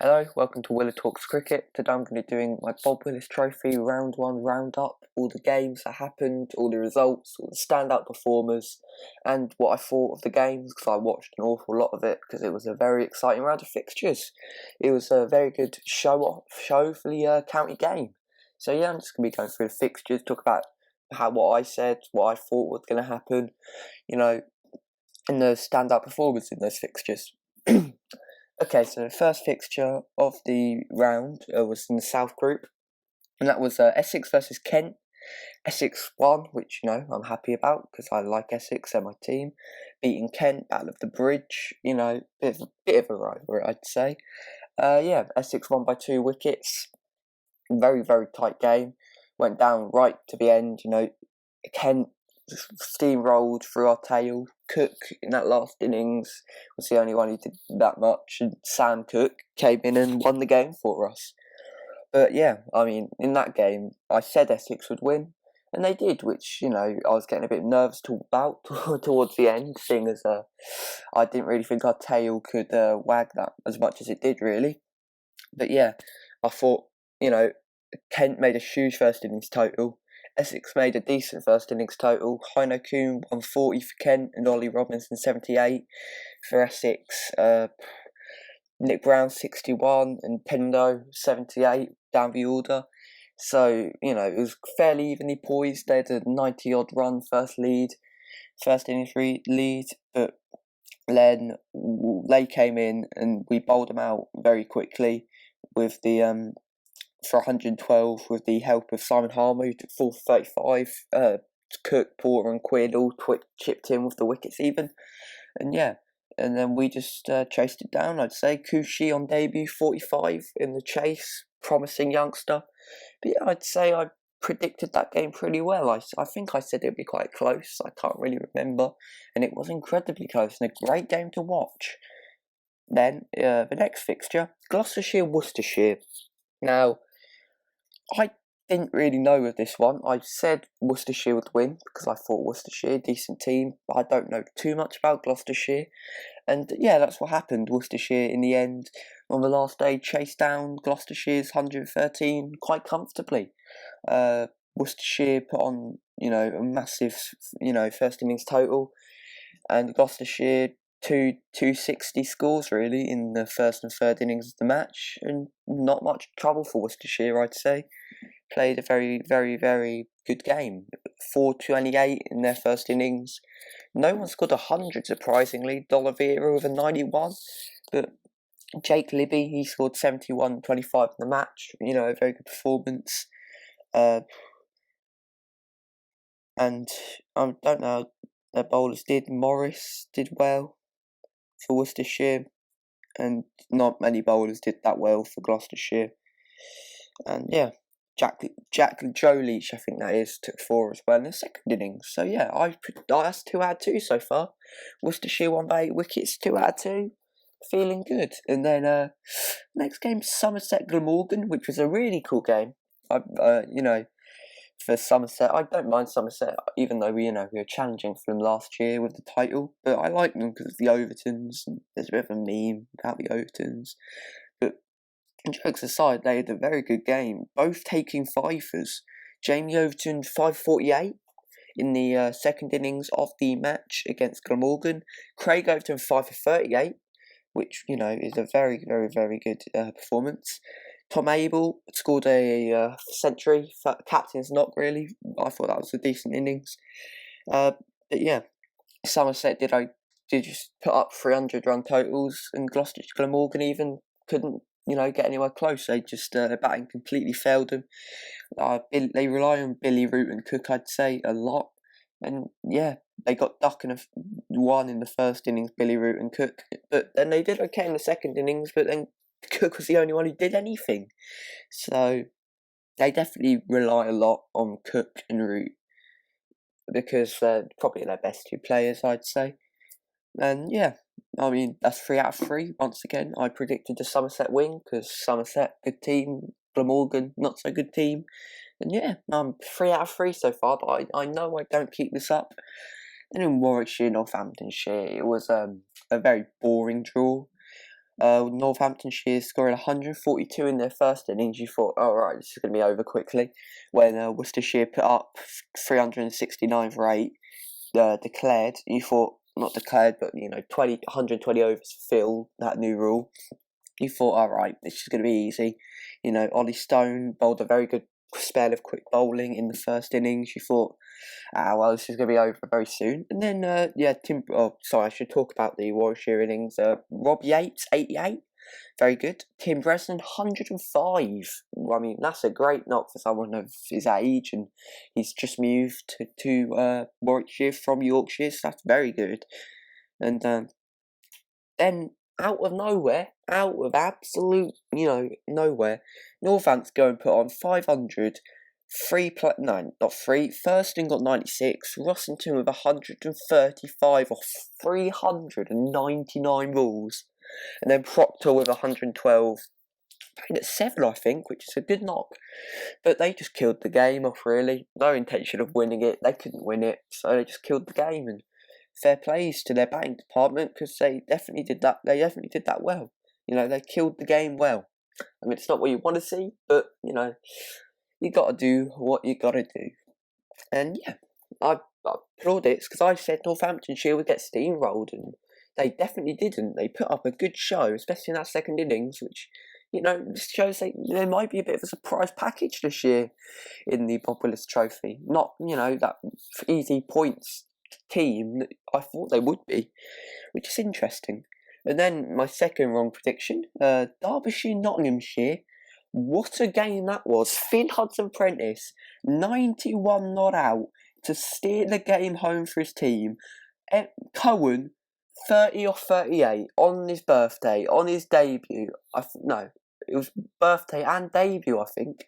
Hello, welcome to Willis Talks Cricket. Today I'm going to be doing my Bob Willis Trophy Round 1 Roundup, all the games that happened, all the results, all the standout performers, and what I thought of the games, because I watched an awful lot of it, because it was a very exciting round of fixtures. It was a very good show for the county game. So yeah, I'm just going to be going through the fixtures, talk about what I said, what I thought was going to happen, and the standout performers in those fixtures. Okay, so the first fixture of the round was in the South Group, and that was Essex versus Kent. Essex won, which I'm happy about because I like Essex, they're my team. Beating Kent out of the bridge, bit of a rivalry, I'd say. Essex won by 2 wickets. Very, very tight game. Went down right to the end. Kent steamrolled through our tail. Cook in that last innings was the only one who did that much, and Sam Cook came in and won the game for us. But yeah, in that game, I said Essex would win, and they did, which, I was getting a bit nervous about towards the end, seeing as I didn't really think our tail could wag that as much as it did, really. But yeah, I thought, Kent made a huge first innings total. Essex made a decent first innings total. Heino Kuhn 140 for Kent and Ollie Robinson 78 for Essex. Nick Brown 61 and Pendo 78 down the order. So, it was fairly evenly poised. They had a 90-odd run first innings lead, but then they came in and we bowled them out very quickly with the for 112 with the help of Simon Harmer, who took 4 for 35. Cook, Porter and Quinn all chipped in with the wickets even. And yeah, and then we just chased it down, I'd say. Kushi on debut, 45 in the chase, promising youngster. But yeah, I'd say I predicted that game pretty well. I think I said it would be quite close, I can't really remember. And it was incredibly close and a great game to watch. Then, the next fixture, Gloucestershire-Worcestershire. Now, I didn't really know with this one. I said Worcestershire would win because I thought Worcestershire, decent team, but I don't know too much about Gloucestershire. And yeah, that's what happened. Worcestershire, in the end, on the last day, chased down Gloucestershire's 113 quite comfortably. Worcestershire put on, a massive, first innings total, and Gloucestershire 260 scores really in the first and third innings of the match, and not much trouble for Worcestershire, I'd say. Played a very, very, very good game. 428 in their first innings. No one scored 100, surprisingly. D'Oliveira with a 91, but Jake Libby, he scored 71 25 in the match. A very good performance. And I don't know, their bowlers did. Morris did well for Worcestershire, and not many bowlers did that well for Gloucestershire. And yeah, Joe Leach, I think that is, took 4 as well in the second innings. So yeah, that's 2 out of 2 so far. Worcestershire won by 8 wickets, 2 out of 2. Feeling good. And then next game, Somerset Glamorgan, which was a really cool game. For Somerset, I don't mind Somerset, even though we were challenging for them last year with the title. But I like them because of the Overtons. And there's a bit of a meme about the Overtons. But jokes aside, they had a very good game, both taking fifers. Jamie Overton 548 in the second innings of the match against Glamorgan. Craig Overton 5 for 38, which is a very, very, very good performance. Tom Abel scored a century for captain's knock, really. I thought that was a decent innings. But yeah, Somerset did just put up 300 run totals, and Glamorgan even couldn't get anywhere close. They just batting completely failed them. They rely on Billy Root and Cook, I'd say, a lot. And yeah, they got duck in one in the first innings, Billy Root and Cook. But then they did okay in the second innings, but then Cook was the only one who did anything. So they definitely rely a lot on Cook and Root because they're probably their best 2 players, I'd say. And yeah, that's 3 out of 3. Once again, I predicted the Somerset win because Somerset, good team. Glamorgan, not so good team. And yeah, I'm 3 out of 3 so far, but I know I don't keep this up. And in Warwickshire, Northamptonshire, it was a very boring draw. Northamptonshire scoring 142 in their first innings. You thought, oh right, this is going to be over quickly. When Worcestershire put up 369 for 8, declared. You thought, not declared, but 120 overs to fill that new rule. You thought, all right, this is going to be easy. Ollie Stone bowled a very good spell of quick bowling in the first innings. You thought, well, this is going to be over very soon. And then, I should talk about the Warwickshire innings. Rob Yates, 88, very good. Tim Bresnan, 105. I mean, that's a great knock for someone of his age, and he's just moved to Warwickshire from Yorkshire, so that's very good. And then, out of nowhere, out of absolute, nowhere, Northants go and put on 500. Thurston got 96, Rossington with 135 off 399 balls, and then Proctor with 112, playing at 7, I think, which is a good knock. But they just killed the game off, really. No intention of winning it. They couldn't win it, so they just killed the game. And fair plays to their batting department, because they definitely did that. They definitely did that well. They killed the game well. I mean, it's not what you want to see, but you got to do what you got to do. And yeah, I applaud it, because I said Northamptonshire would get steamrolled, and they definitely didn't. They put up a good show, especially in that second innings, which shows there might be a bit of a surprise package this year in the Bob Willis Trophy. Not that easy points team that I thought they would be, which is interesting. And then my second wrong prediction, Derbyshire Nottinghamshire. What a game that was. Finn Hudson-Prentice, 91 not out to steer the game home for his team. Cohen, 30 off 38 on his birthday, on his debut. It was birthday and debut, I think.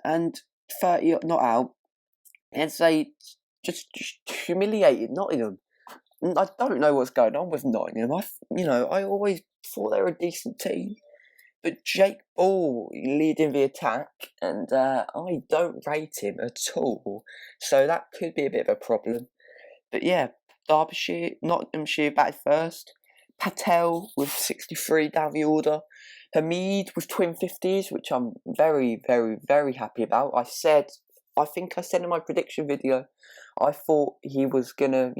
And 30 not out. And they just humiliated Nottingham. I don't know what's going on with Nottingham. I always thought they were a decent team. But Jake Ball leading the attack, and I don't rate him at all. So that could be a bit of a problem. But yeah, Derbyshire, Nottinghamshire batted first. Patel with 63 down the order. Hamid with twin 50s, which I'm very, very, very happy about. I think I said in my prediction video, I thought he was going to,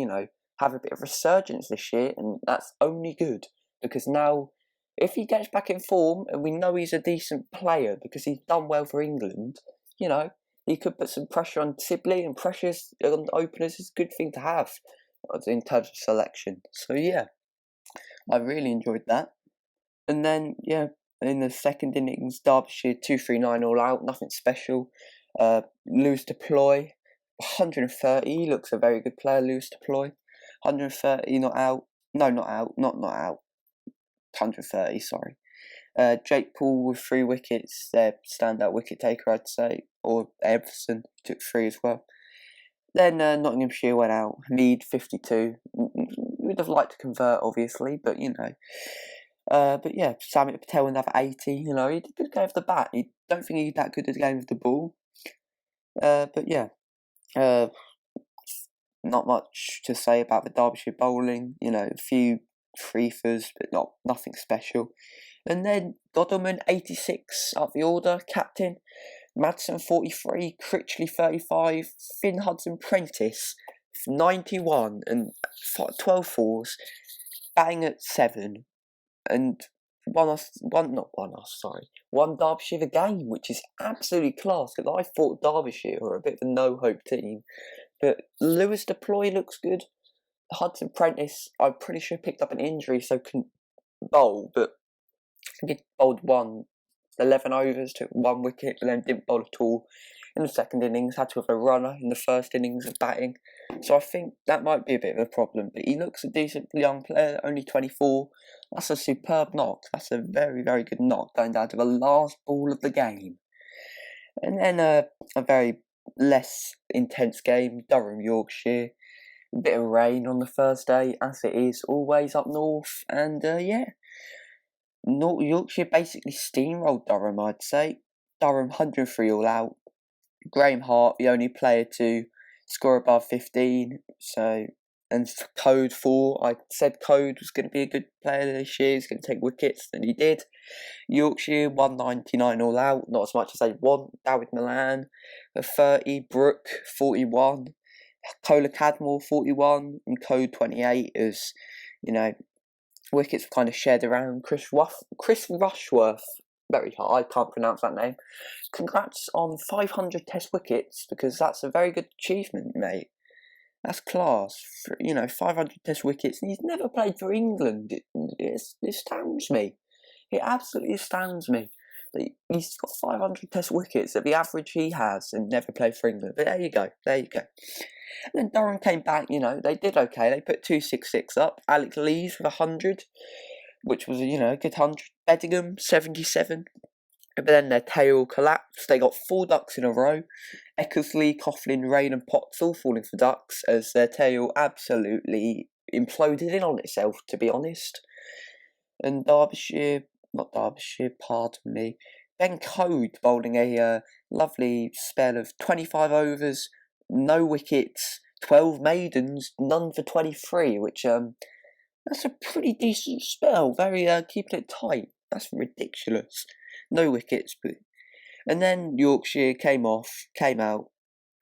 have a bit of resurgence this year, and that's only good. Because now, if he gets back in form, and we know he's a decent player because he's done well for England, he could put some pressure on Sibley, and pressure on the openers is a good thing to have in terms of selection. So yeah, I really enjoyed that. And then, yeah, in the second innings, Derbyshire 239 all out, nothing special. Lewis Deploy, 130, he looks a very good player, Lewis Deploy. 130 not out. No, not out. Not out. 130, sorry. Jake Paul with 3 wickets, their standout wicket taker, I'd say. Or Everson took 3 as well. Then Nottinghamshire went out. Mead 52. We'd have liked to convert, obviously, but but yeah, Sammy Patel another 80. He did a good game of the bat. I don't think he's that good at the game of the ball. But yeah, not much to say about the Derbyshire bowling. A few freefers, but nothing special. And then Godalming 86 up the order, captain. Madsen 43, Critchley 35, Finn Hudson-Prentice 91 and 12 fours, batting at 7, and one Derbyshire the game, which is absolutely class, because I thought Derbyshire were a bit of a no-hope team. But Lewis Deploy looks good. Hudson-Prentice, I'm pretty sure picked up an injury, so couldn't bowl, but he bowled 11 overs, took 1 wicket, and then didn't bowl at all in the second innings. Had to have a runner in the first innings of batting. So I think that might be a bit of a problem. But he looks a decent young player, only 24. That's a superb knock. That's a very, very good knock, going down to the last ball of the game. And then a very less intense game, Durham, Yorkshire. A bit of rain on the first day, as it is always up north. And yeah, North Yorkshire basically steamrolled Durham, I'd say. Durham 103 all out. Graham Hart, the only player to score above 15. So and Code 4. I said Code was going to be a good player this year. He's going to take wickets, and he did. Yorkshire 199 all out, not as much as they want. David Milan 30, Brook 41, Cola Cadmore 41, and Code 28 as, wickets were kind of shared around. Chris Rushworth, very hard, I can't pronounce that name. Congrats on 500 test wickets, because that's a very good achievement, mate. That's class. 500 test wickets, and he's never played for England. It astounds me. It absolutely astounds me that he's got 500 test wickets at the average he has and never played for England. But there you go. And then Durham came back, they did okay. They put 266 up. Alex Lees with 100, which was, a good 100. Bedingham, 77. But then their tail collapsed. They got 4 ducks in a row. Eckersley, Coughlin, Rain and Potts all falling for ducks as their tail absolutely imploded in on itself, to be honest. And Ben Code bowling a lovely spell of 25 overs, no wickets, 12 maidens, none for 23, which that's a pretty decent spell. Very keeping it tight. That's ridiculous. No wickets, and then Yorkshire came out,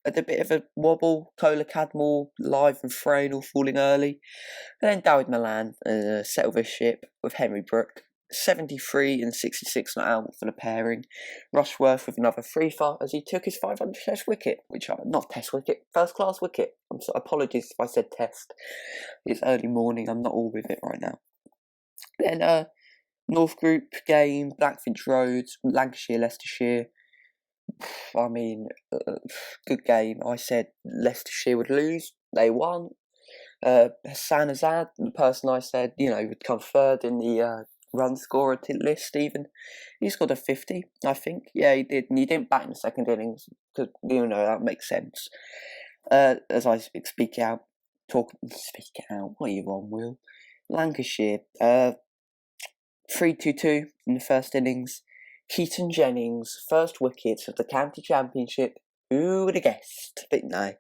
had a bit of a wobble. Cola Cadmore, Live and Frayne all falling early. And then David Milan settled his ship with Henry Brook. 73 and 66 not out for the pairing. Rushworth with another 3-for as he took his 500 test wicket, not test wicket, first class wicket. Apologies if I said test. It's early morning, I'm not all with it right now. Then North Group game, Blackfinch Roads, Lancashire, Leicestershire. Good game. I said Leicestershire would lose. They won. Hassan Azad, the person I said, would come third in the run scorer list even. He scored a 50, I think. Yeah, he did. And he didn't bat in the second innings, because, that makes sense. As I speak it out. What are you on, Will? Lancashire, 3-2-2 in the first innings. Keaton Jennings, first wicket of the county championship. Who would have guessed? But no.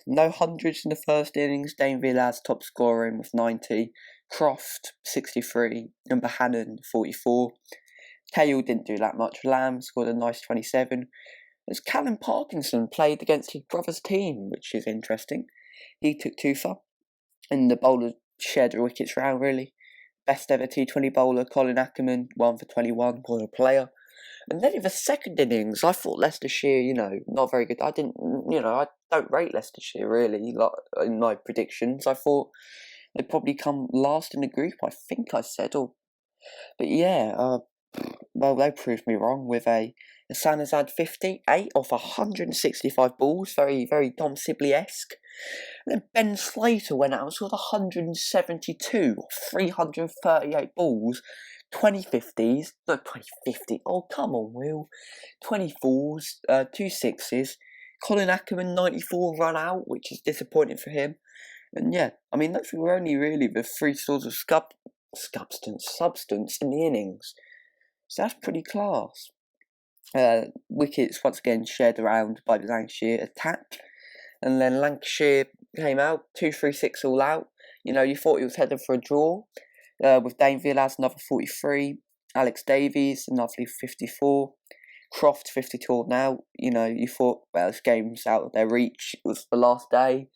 No hundreds in the first innings. Dane Villas top scoring with 90. Croft 63 and Bohannon 44. Cahill didn't do that much. Lamb scored a nice 27. As Callum Parkinson played against his brother's team, which is interesting. He took 2-for, and the bowlers shared the wickets round really. Best ever T20 bowler Colin Ackerman 1 for 21. What a player. And then in the second innings, I thought Leicestershire, not very good. I don't rate Leicestershire really, in my predictions. I thought they'd probably come last in the group, I think I said. But yeah, they proved me wrong with a Sanazad 58 off 165 balls. Very, very Dom Sibley-esque. And then Ben Slater went out and scored 172 off 338 balls. 2050s, no 2050, oh come on Will, 24s, 2 6s, Colin Ackerman 94 run out, which is disappointing for him, and yeah, those were only really the 3 sorts of substance in the innings, so that's pretty class. Wickets once again shared around by the Lancashire attack, and then Lancashire came out, 2-3-6 all out, you thought he was headed for a draw, with Dane Villas, another 43. Alex Davies, another 54. Croft, 52 now. You thought, well, this game's out of their reach. It was the last day.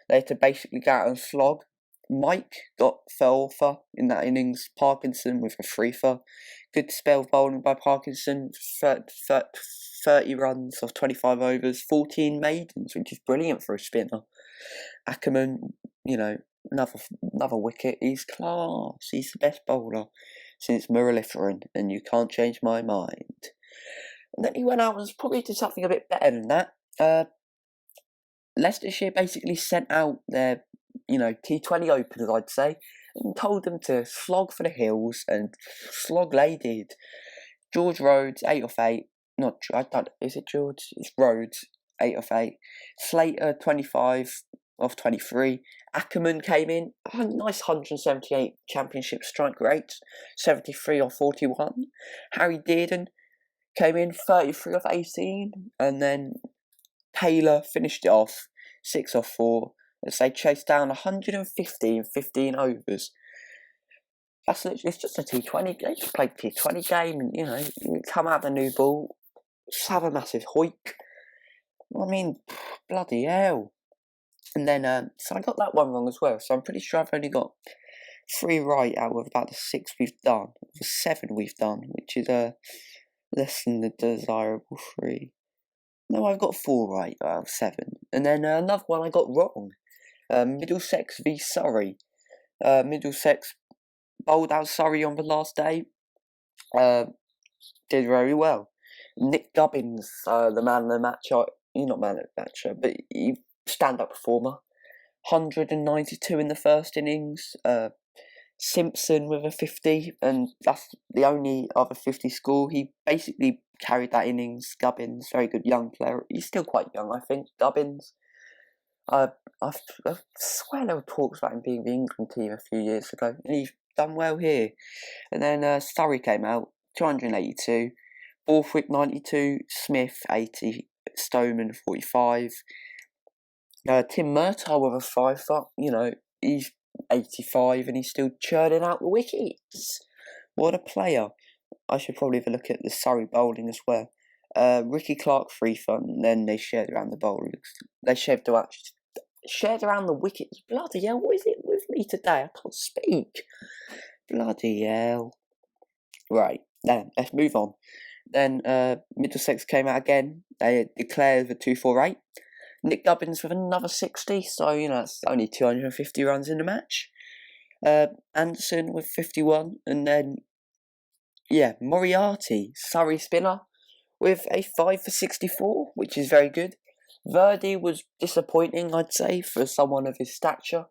They had to basically go out and slog. Mike fell for in that innings. Parkinson with a 3-for. Good spell of bowling by Parkinson. 30 runs off 25 overs. 14 maidens, which is brilliant for a spinner. Ackerman, another wicket. He's class. He's the best bowler since Muraliferin, and you can't change my mind. And then he went out and probably did something a bit better than that. Leicestershire basically sent out their, T20 openers, I'd say, and told them to slog for the hills, and slog they did. George Rhodes, 8 off 8. Is it George? It's Rhodes, 8 off 8. Slater, 25 off 23. Ackerman came in, a nice 178 championship strike rate, 73 off 41. Harry Dearden came in 33 off 18, and then Taylor finished it off, 6 off 4. as they chased down 150 in 15 overs. That's literally, it's just a T20. They just played a T20 game, and you come out the new ball, just have a massive hoik. I mean, bloody hell. And then, so I got that one wrong as well. So I'm pretty sure I've only got 3 right out of about the 6 we've done, the 7 we've done, which is less than the desirable 3. No, I've got 4 right out of 7. And then another one I got wrong. Middlesex v Surrey. Middlesex bowled out Surrey on the last day. Did very well. Nick Gubbins, the man of the match. He's not man of the match, but he stand-up performer. 192 in the first innings. Simpson with a 50, and that's the only other 50 score. He basically carried that innings. Gubbins, very good young player. He's still quite young, I think. Gubbins. I swear there were talks about him being the England team a few years ago, and he's done well here. And then Surrey came out, 282. Borthwick 92, Smith 80, Stoneman 45. Tim Murtaugh with a 5-foot, he's 85 and he's still churning out the wickets. What a player. I should probably have a look at the Surrey bowling as well. Ricky Clark 3-foot, and then they shared around the bowlers. They shared around the wickets. Bloody hell, what is it with me today? I can't speak. Bloody hell. Right, then, let's move on. Then Middlesex came out again. They declared the 248. Nick Gubbins with another 60, so it's only 250 runs in the match. Anderson with 51, and then Moriarty, Surrey spinner, with a 5 for 64, which is very good. Verdi was disappointing, I'd say, for someone of his stature,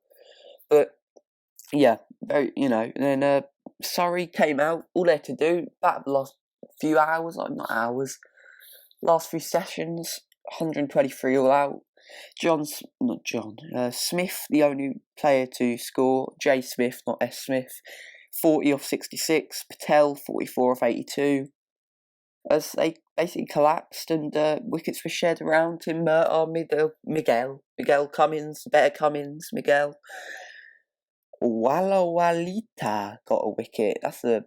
but very, and then Surrey came out. All they had to do, that last few hours, last few sessions, 123 all out. Smith, the only player to score. J. Smith, not S. Smith, 40 off 66. Patel, 44 off 82. As they basically collapsed and wickets were shared around. Tim Murtaugh, Miguel Cummins, better Cummins, Miguel. Walla Walita got a wicket. That's a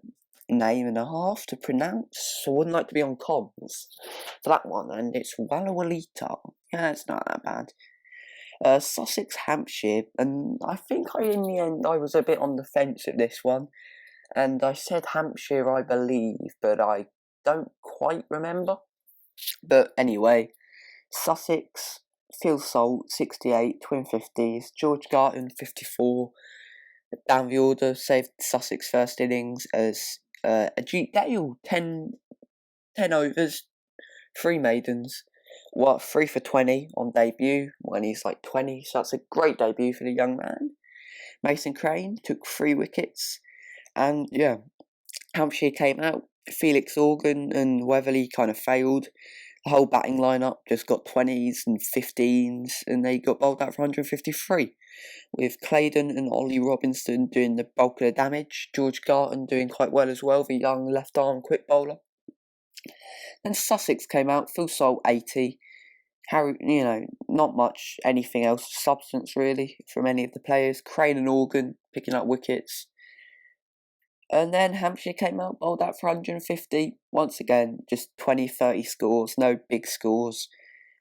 name and a half to pronounce. I wouldn't like to be on comms for that one, and it's Walla Walita. Yeah, it's not that bad. Sussex, Hampshire, and I think in the end I was a bit on the fence at this one, and I said Hampshire, I believe, but I don't quite remember. But anyway, Sussex, Phil Salt, 68, twin 50s, George Garton, 54. Down the order, saved Sussex first innings as Ajit Dale, 10 overs, 3 maidens, 3 for 20 on debut when he's like 20, so that's a great debut for the young man. Mason Crane took 3 wickets, and Hampshire came out. Felix Organ and Weatherly kind of failed. The whole batting lineup just got 20s and 15s, and they got bowled out for 153. With Claydon and Ollie Robinson doing the bulk of the damage. George Garton doing quite well as well, the young left-arm quick bowler. Then Sussex came out, full salt 80. Harry, not much anything else, substance really, from any of the players. Crane and Organ picking up wickets. And then Hampshire came out, bowled out for 150. Once again, just 20-30 scores, no big scores.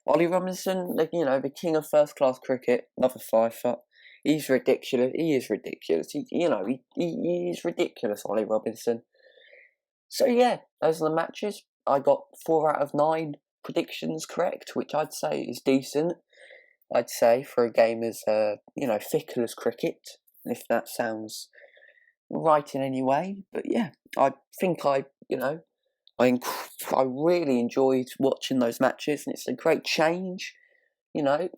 Ollie Robinson, the king of first-class cricket, another 5-foot. He's ridiculous. He is ridiculous. He is ridiculous, Ollie Robinson. So those are the matches. I got 4 out of 9 predictions correct, which I'd say is decent. I'd say for a game as fickle as cricket, if that sounds right in any way. But I think I really enjoyed watching those matches, and it's a great change, to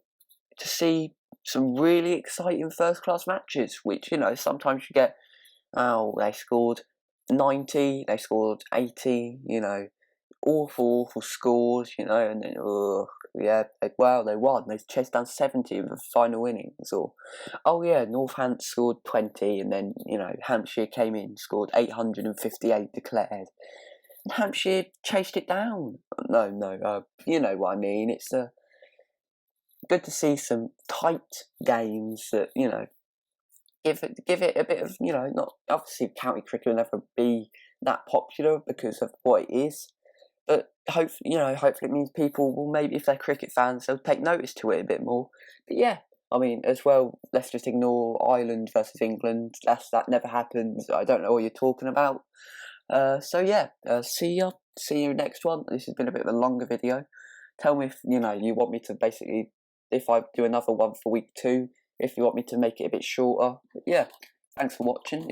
see some really exciting first-class matches, which, sometimes you get, they scored 90, they scored 80, awful scores, and then, they won, they chased down 70 in the final innings, or, Northampton scored 20, and then, Hampshire came in, scored 858 declared. Hampshire chased it down. No, you know what I mean. It's good to see some tight games that, you know, give it a bit of, you know, not obviously county cricket will never be that popular because of what it is, but hopefully it means people will, maybe if they're cricket fans, they'll take notice to it a bit more. But yeah, I mean, as well, let's just ignore Ireland versus England. That never happened. I don't know what you're talking about. So yeah, see you next one. This has been a bit of a longer video. Tell me if you want me to basically, if I do another one for week 2, if you want me to make it a bit shorter. But yeah, thanks for watching.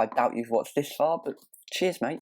I doubt you've watched this far, but cheers, mate.